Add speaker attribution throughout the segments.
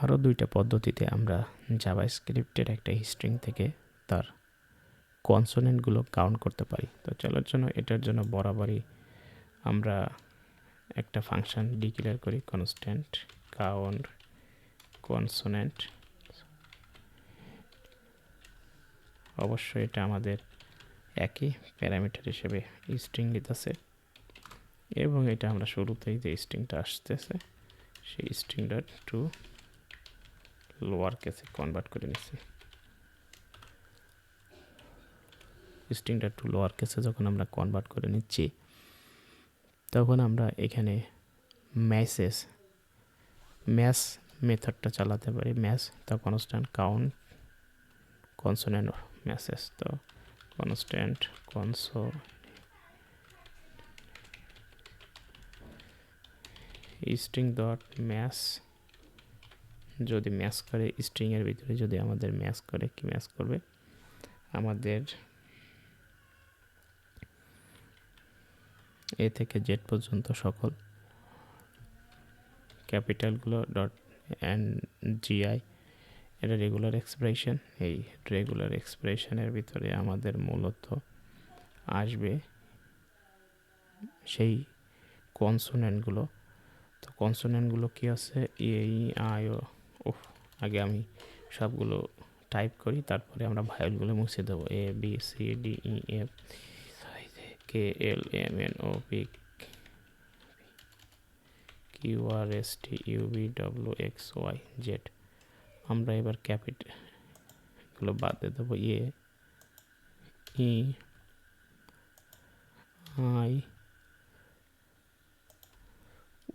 Speaker 1: আরও দুইটা পদ্ধতিতে আমরা জাভাস্ক্রিপ্টের একটা স্ট্রিং থেকে তার কনসোনেন্টগুলো কাউন্ট করতে পারি। তো চলার জন্য এটার জন্য বরাবরই আমরা একটা ফাংশন ডিক্লেয়ার করি, কনস্ট্যান্ট কাউন্ট কনসোনেন্ট। অবশ্যই এটা আমাদের একই প্যারামিটার হিসেবে স্ট্রিং নিতেছে এবং এটা আমরা শুরুতেই যে স্ট্রিংটা আসতেছে সেই স্ট্রিংটা টু লোয়ার কেসে কনভার্ট করে নিচ্ছি। স্ট্রিংটা টু লোয়ার কেসে যখন আমরা কনভার্ট করে নিচ্ছি তখন আমরা এখানে ম্যাস মেথডটা চালাতে পারি। ম্যাস তো কনস্ট্যান্ট কাউন্ট কনসোনেন্ট ম্যাসেজ, তো কনস্ট্যান্ট স্ট্রিং ডট ম্যাস যদি ম্যাচ করে স্ট্রিংয়ের ভিতরে যদি আমাদের ম্যাচ করে, কি ম্যাচ করবে আমাদের এ থেকে জেড পর্যন্ত সকল ক্যাপিটালগুলো ডট অ্যান্ড জিআই, এটা রেগুলার এক্সপ্রেশন। এই রেগুলার এক্সপ্রেশনের ভিতরে আমাদের মূলত আসবে সেই কনসোনেন্টগুলো। তো কনসোনেন্টগুলো কি আছে, এই আই ও আগে আমি সবগুলো টাইপ করি, তারপরে আমরা ভায়োলগুলো মুছে দেবো। A B C D E F K L M N O P Q R S T U V W X Y Z. আমরা এবার ক্যাপিটালগুলো বাদ দিয়ে দেবো। A E I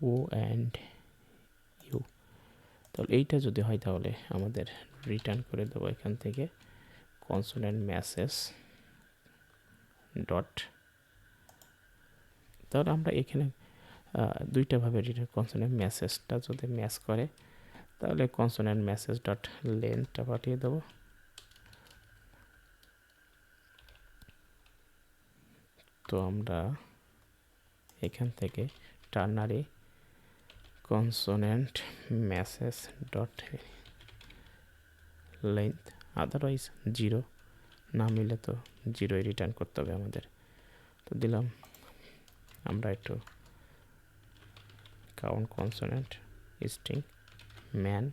Speaker 1: O and U. তাহলে এইটা যদি হয় তাহলে আমাদের রিটার্ন করে দেবো এখান থেকে কনসোনেন্ট ম্যাসেজ ডট। তাহলে আমরা এখানে দুইটাভাবে রিটার্ন, কনসোনেন্ট মেসেজটা যদি ম্যাচ করে তাহলে কনসোনেন্ট মেসেজ ডট লেন্থটা পাঠিয়ে দেবো। তো আমরা এখান থেকে ternary consonant message dot length, otherwise zero না মিলে তো জিরোই রিটার্ন করতে হবে আমাদের। তো দিলাম আমরা একটু count consonant string man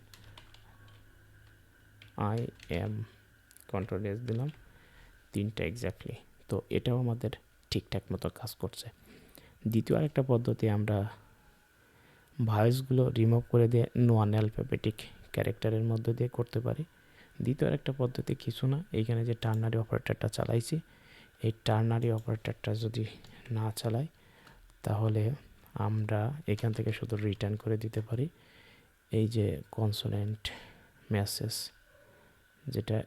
Speaker 1: I am control S দিলাম, তিনটা এক্স্যাক্টলি। তো এটাও আমাদের ঠিকঠাক মতো কাজ করছে। দ্বিতীয় আরেকটা পদ্ধতি, আমরা ভয়েসগুলো রিমুভ করে দিয়ে নন অ্যালফাবেটিক ক্যারেক্টারের মধ্যে দিয়ে করতে পারি। দ্বিতীয় আরেকটা পদ্ধতি কিছু না, এইখানে যে টার্নারি অপারেটরটা চালাইছি, এই টার্নারি অপারেটরটা যদি না চালাই তাহলে আমরা এখান থেকে শুধু রিটার্ন করে দিতে পারি এই যে কনসোনেন্ট মেসেজ, যেটা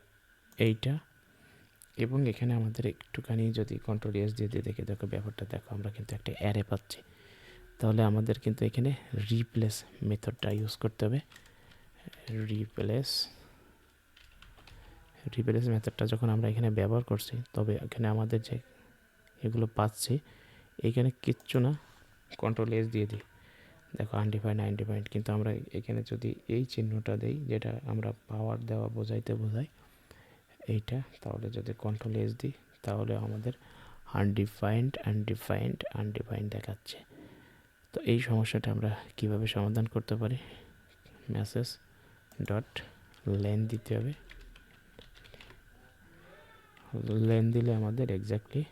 Speaker 1: এইটা। এবং এখানে আমাদের একটুখানি যদি কন্ট্রোল এস দিয়ে দেখে দেখো ব্যাপারটা দেখো, আমরা কিন্তু একটা অ্যারে পাচ্ছি। তাহলে আমাদের কিন্তু এখানে রিপ্লেস মেথডটা ইউজ করতে হবে। রিপ্লেস মেথডটা যখন আমরা এখানে ব্যবহার করছি, তবে এখানে আমাদের যে এগুলো পাচ্ছি এখানে কিচ্ছু না, কন্ট্রোল এস দিয়ে দিই, দেখো আনডিফাইন্ড। কিন্তু আমরা এখানে যদি এই চিহ্নটা দেই, যেটা আমরা পাওয়ার দেওয়া বোঝাই, এইটা, তাহলে যদি কন্ট্রোল এস দিই তাহলে আমাদের আনডিফাইন্ড দেখাচ্ছে। তো এই সমস্যাটা আমরা কিভাবে সমাধান করতে পারি, মেসেজ ডট লেন্থ দিতে হবে। লেন্থ দিলে আমাদের এক্স্যাক্টলি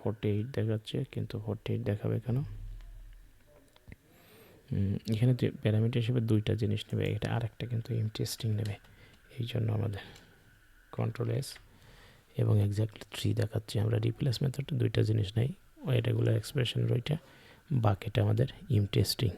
Speaker 1: 48 দেখাচ্ছে, কিন্তু 48 দেখাবে কেন? এখানে প্যারামিটার হিসেবে দুইটা জিনিস নেবে, এটা আর একটা কিন্তু এমটি স্ট্রিং নেবে। এই জন্য আমাদের কন্ট্রোল এস এবং এক্স্যাক্টলি 3 দেখাচ্ছি। আমরা রিপ্লেস মেথড দুইটা জিনিস নেই, ওই রেগুলার এক্সপ্রেশন ওইটা, বাকিটা আমাদের এমটি স্ট্রিং।